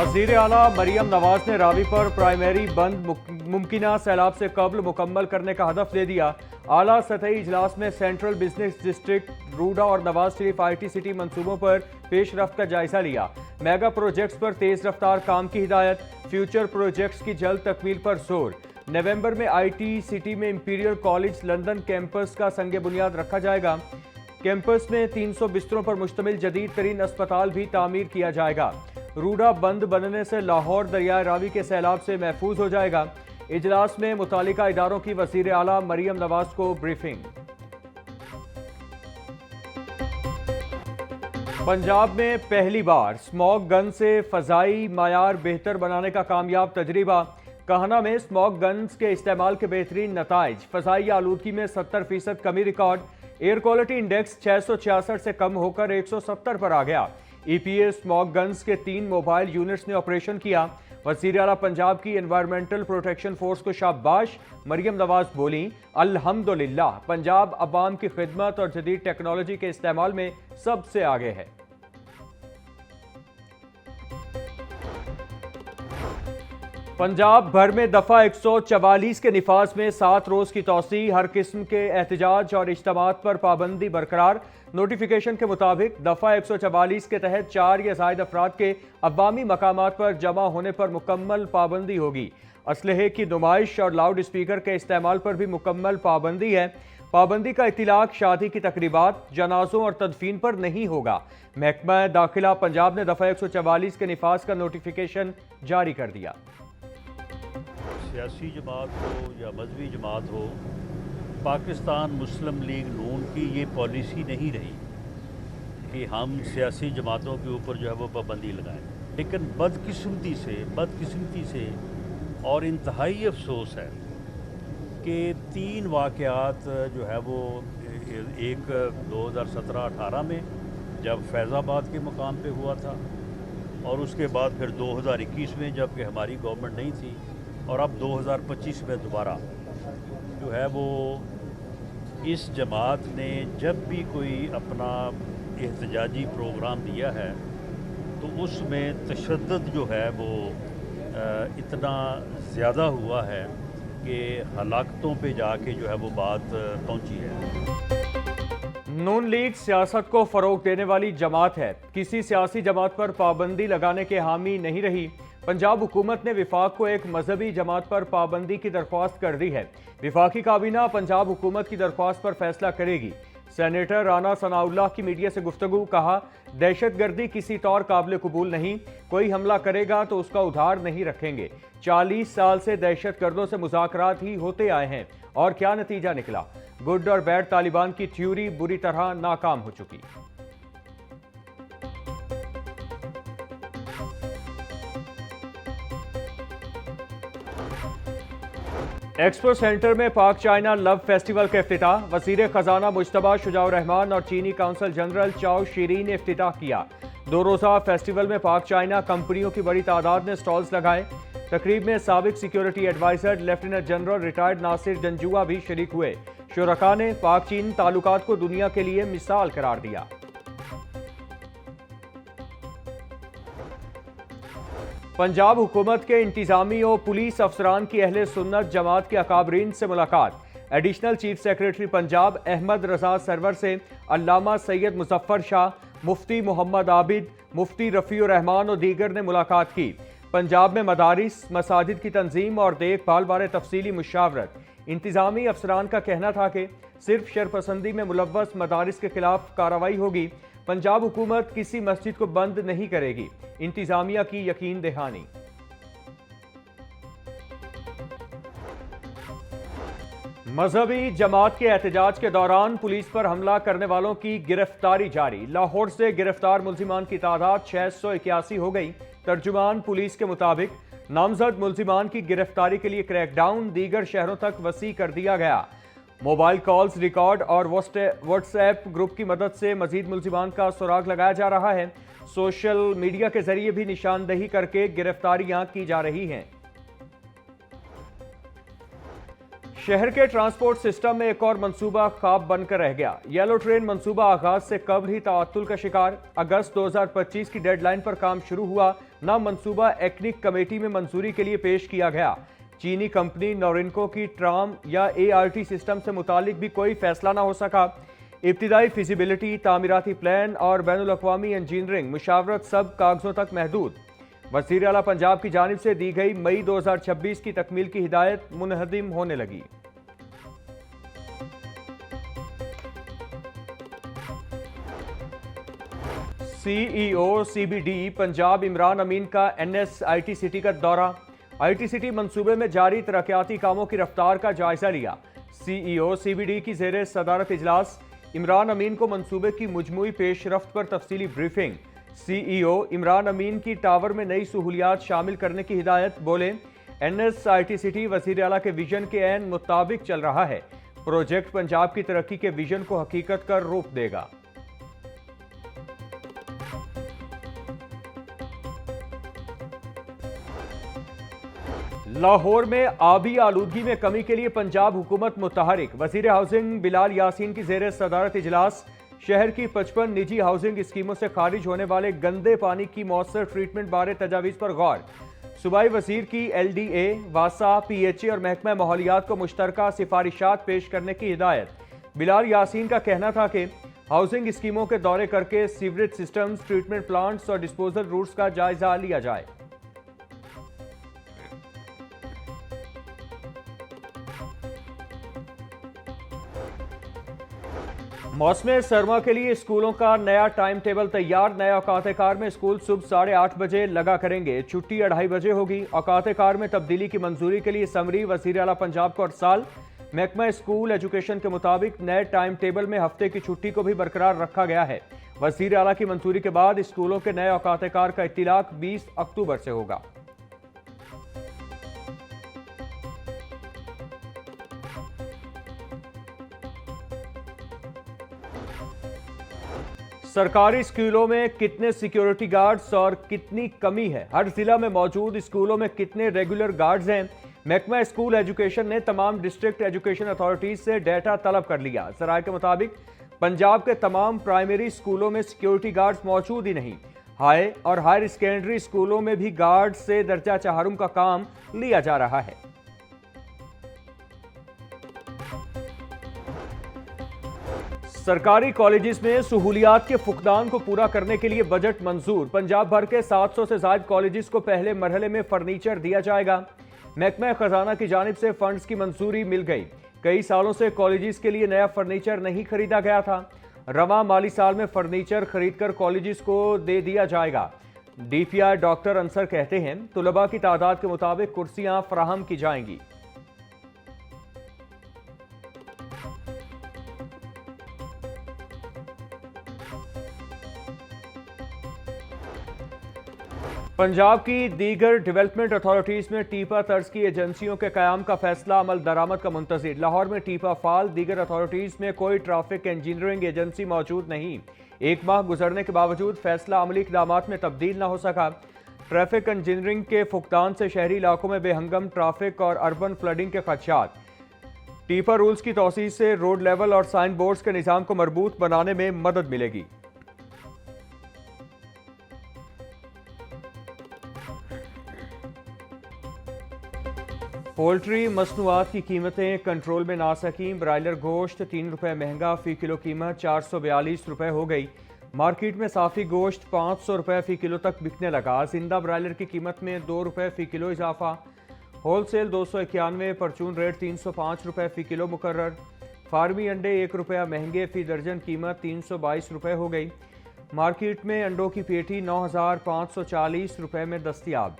वज़ीर आला मरियम नवाज ने रावी पर प्राइमरी बंद मुमकिना सैलाब से कबल मुकम्मल करने का हदफ दे दिया। आला सतही इजलास में सेंट्रल बिजनेस डिस्ट्रिक्ट रूडा और नवाज शरीफ IT सिटी मंसूबों पर पेशरफ्त का जायजा लिया। मेगा प्रोजेक्ट्स पर तेज रफ्तार काम की हिदायत। फ्यूचर प्रोजेक्ट्स की जल्द तकमील पर जोर। नवंबर में IT सिटी में इंपीरियल कॉलेज लंदन कैंपस का संग बुनियाद रखा जाएगा। कैंपस में 300 बिस्तरों पर मुश्तमिल जदीद तरीन अस्पताल भी तामीर किया जाएगा। रूडा बंद बनने से लाहौर दरियाए रावी के सैलाब से महफूज हो जाएगा। इजलास में मुतालिका इदारों की वज़ीर आला मरियम नवाज को ब्रीफिंग। पंजाब में पहली बार स्मॉग गन से फजाई मायार बेहतर बनाने का कामयाब तजरीबा। काहना में स्मॉग गन्स के इस्तेमाल के बेहतरीन नताइज। फजाई आलूदगी में 70% कमी रिकॉर्ड। एयर क्वालिटी इंडेक्स 666 से कम होकर 170 पर आ गया। EPA स्मॉग गन्स के 3 मोबाइल यूनिट्स ने ऑपरेशन किया। वज़ीर आला पंजाब की एनवायरमेंटल प्रोटेक्शन फोर्स को शाबाश। मरियम नवाज बोली, अल्हम्दुलिल्लाह पंजाब अवाम की खिदमत और जदीद टेक्नोलॉजी के इस्तेमाल में सबसे आगे है। पंजाब भर में दफा 144 के निफाज में 7 रोज की तौसी। हर किस्म के एहतजाज और इज्तिमात पर पाबंदी बरकरार। नोटिफिकेशन के मुताबिक दफा 144 के तहत 4 या ज़ायद अफराद के अवामी मकामात पर जमा होने पर मुकम्मल पाबंदी होगी। असलहे की नुमाइश और लाउड स्पीकर के इस्तेमाल पर भी मुकम्मल पाबंदी है। पाबंदी का इतिलाक शादी की तकरीबात, जनाजों और तदफीन पर नहीं होगा। महकमा दाखिला पंजाब ने दफा 144 के निफाज का नोटिफिकेशन जारी कर दिया। सियासी जमात हो या मजहबी जमात हो, पाकिस्तान मुस्लिम लीग नून की ये पॉलिसी नहीं रही कि हम सियासी जमातों के ऊपर जो है वो पाबंदी लगाएं। लेकिन बदकिस्मती से और इंतहाई अफसोस है कि 3 वाक़यात जो है वो एक 2017-18 में जब फैज़ाबाद के मुकाम पे हुआ था, और उसके बाद फिर 2021 में जबकि हमारी गवर्नमेंट नहीं थी, और अब 2025 में दोबारा जो है वो इस जमात ने जब भी कोई अपना एहतजाजी प्रोग्राम दिया है तो उसमें तशद्दुद जो है वो इतना ज़्यादा हुआ है कि हलाकतों पे जाके जो है वो बात पहुंची है। नून लीग सियासत को फरोग देने वाली जमात है, किसी सियासी जमात पर पाबंदी लगाने के हामी नहीं रही। पंजाब हुकूमत ने विफाक को एक मजहबी जमात पर पाबंदी की दरख्वास्त कर दी है। विफाकी काबीना पंजाब हुकूमत की दरख्वास्त पर फैसला करेगी। सेनेटर राना सनाउल्लाह की मीडिया से गुफ्तगू। कहा, दहशतगर्दी किसी तौर काबिल कबूल नहीं, कोई हमला करेगा तो उसका उधार नहीं रखेंगे। 40 साल से दहशतगर्दों से मुज़ाकरात ही होते आए हैं और क्या नतीजा निकला। गुड और बैड तालिबान की थ्योरी बुरी तरह नाकाम हो चुकी। एक्सपो सेंटर में पाक चाइना लव फेस्टिवल का इफ्तिताह। वज़ीर खजाना मुश्तबा शुजाउर रहमान और चीनी काउंसिल जनरल चाओ शीरी ने इफ्तिताह किया। 2 रोज़ा फेस्टिवल में पाक चाइना कंपनियों की बड़ी तादाद ने स्टॉल्स लगाए। तकरीब में साबिक security adviser lieutenant general retired Nasir Janjua भी शरीक हुए। शुरका ने पाक चीन ताल्लुकात को दुनिया के लिए मिसाल करार दिया। पंजाब हुकूमत के इंतजामी और पुलिस अफसरान की अहले सुन्नत जमात के अकाबरीन से मुलाकात। Additional chief secretary Punjab Ahmad Raza Sarwar से अल्लामा सैयद मुजफ्फर शाह, मुफ्ती मोहम्मद आबिद, मुफ्ती रफ़ीउर रहमान और दीगर ने मुलाकात की। पंजाब में मदारिस मसाजिद की तंजीम और देखभाल बारे तफसीली मुशावरत। इंतजामी अफसरान का कहना था कि सिर्फ शरपसंदी में मुलव्वस मदारिस के खिलाफ कार्रवाई होगी। पंजाब हुकूमत किसी मस्जिद को बंद नहीं करेगी। इंतजामिया की यकीन दहानी। मजहबी जमात के एहतजाज के दौरान पुलिस पर हमला करने वालों की गिरफ्तारी जारी। लाहौर से गिरफ्तार मुल्जिमान की तादाद 681 हो गई। तर्जुमान पुलिस के मुताबिक नामजद मुल्जिमान की गिरफ्तारी के लिए क्रैकडाउन दीगर शहरों तक वसी कर दिया गया। मोबाइल कॉल्स रिकॉर्ड और व्हाट्सएप ग्रुप की मदद से मजीद मुल्जिमान का सुराग लगाया जा रहा है। सोशल मीडिया के जरिए भी निशानदही करके गिरफ्तारियां की जा रही हैं। शहर के ट्रांसपोर्ट सिस्टम में एक और मंसूबा ख्वाब बनकर रह गया। येलो ट्रेन मंसूबा आगाज से कबल ही ताअत्तुल का शिकार। अगस्त 2025 की डेडलाइन पर काम शुरू हुआ, ना मंसूबा एक्निक कमेटी में मंजूरी के लिए पेश किया गया। चीनी कंपनी नोरिनको की ट्राम या ART सिस्टम से मुतालिक भी कोई फैसला ना हो सका। इब्तिदाई फिजिबिलिटी, तामीराती प्लान और बैनुल अक़वामी इंजीनियरिंग मुशावरत सब कागजों तक महदूद। वज़ीर आला पंजाब की जानिब से दी गई मई 2026 की तकमील की हिदायत मुनहदिम होने लगी। CEO CBD पंजाब इमरान अमीन का NSIT सिटी का दौरा। IT सिटी मंसूबे में जारी तरक्याती कामों की रफ्तार का जायजा लिया। CEO CBD की ज़ेरे सदारत इजलास। इमरान अमीन को मंसूबे की मुजमुई पेशरफ्त पर तफसीली ब्रीफिंग। CEO इमरान अमीन की टावर में नई सहूलियात शामिल करने की हिदायत। बोले, NSIT सिटी वज़ीर आला के विजन के ऐन मुताबिक चल रहा है। प्रोजेक्ट पंजाब की तरक्की के विजन को हकीकत का रूप देगा। लाहौर में आबी आलूदगी में कमी के लिए पंजाब हुकूमत मुतहरिक। वज़ीर हाउसिंग बिलाल यासीन की ज़ेरे सदारत इजलास। शहर की 55 निजी हाउसिंग स्कीमों से खारिज होने वाले गंदे पानी की मौसर ट्रीटमेंट बारे तजावीज़ पर गौर। सूबाई वज़ीर की LDA, वासा, PHA और महकमा माहौलियात को मुश्तरका सिफारिशात पेश करने की हिदायत। बिलाल यासीन का कहना था कि हाउसिंग स्कीमों के दौरे करके सीवरेज सिस्टम्स, ट्रीटमेंट प्लांट्स और डिस्पोजल रूट्स का जायजा लिया जाए। मौसम सरमा के लिए स्कूलों का नया टाइम टेबल तैयार। नया औकात-ए-कार में स्कूल सुबह 8:30 बजे लगा करेंगे। छुट्टी 2:30 बजे होगी। औकात-ए-कार में तब्दीली की मंजूरी के लिए समरी वज़ीर आला पंजाब को अरसाल। महकमा स्कूल एजुकेशन के मुताबिक नए टाइम टेबल में हफ्ते की छुट्टी को भी बरकरार रखा गया है। वज़ीर आला की मंजूरी के बाद स्कूलों के नए औकात-ए-कार का इत्तिलाक 20 अक्टूबर से होगा। सरकारी स्कूलों में कितने सिक्योरिटी गार्ड्स और कितनी कमी है? हर जिला में मौजूद स्कूलों में कितने रेगुलर गार्ड्स हैं? महकमा स्कूल एजुकेशन ने तमाम डिस्ट्रिक्ट एजुकेशन अथॉरिटीज से डेटा तलब कर लिया। ज़राए के मुताबिक पंजाब के तमाम प्राइमरी स्कूलों में सिक्योरिटी गार्ड्स मौजूद ही नहीं। हाई और हायर सेकेंडरी स्कूलों में भी गार्ड से दर्जा चहारुम का काम लिया जा रहा है। सरकारी कॉलेजेस में सहूलियात के फुकदान को पूरा करने के लिए बजट मंजूर। पंजाब भर के 700 से ज्यादा कॉलेजेस को पहले मरहले में फर्नीचर दिया जाएगा। महकमा खजाना की जानिब से फंड्स की मंजूरी मिल गई। कई सालों से कॉलेजेस के लिए नया फर्नीचर नहीं खरीदा गया था। रवां माली साल में फर्नीचर खरीदकर कॉलेजेस को दे दिया जाएगा। DPI डॉक्टर अंसर कहते हैं, तुलबा की तादाद के मुताबिक कुर्सियां फराहम की जाएंगी। पंजाब की दीगर डेवलपमेंट अथॉरिटीज में टीपा तर्ज की एजेंसियों के कयाम का फैसला अमल दरामद का मुंतज़िर। लाहौर में टीपा फाल, दीगर अथॉरिटीज में कोई ट्रैफिक इंजीनियरिंग एजेंसी मौजूद नहीं। 1 माह गुजरने के बावजूद फैसला अमली इक़दामात में तब्दील न हो सका। ट्रैफिक इंजीनियरिंग के फुकदान से शहरी इलाकों में बेहंगम ट्रैफिक और अर्बन फ्लडिंग के खदशात। टीपा रूल्स की तौसीह से रोड लेवल और साइन बोर्ड्स के निज़ाम को मरबूत बनाने में मदद मिलेगी। पोल्ट्री मसनूआत की कीमतें कंट्रोल में ना सकीं। ब्रायलर गोश्त 3 रुपये महंगा, फ़ी किलो कीमत 442 रुपये हो गई। मार्केट में साफ़ी गोश्त 500 रुपये फ़ी किलो तक बिकने लगा। जिंदा ब्रायलर की कीमत में 2 रुपये फ़ी किलो इजाफा। होलसेल 291, परचून रेट 305 रुपये फ़ी किलो मुकर्रर। फार्मी अंडे 1 रुपया महंगे, फ़ी दर्जन कीमत 322 रुपये हो गई। मार्केट में अंडों की पेटी 9540 रुपये में दस्तयाब।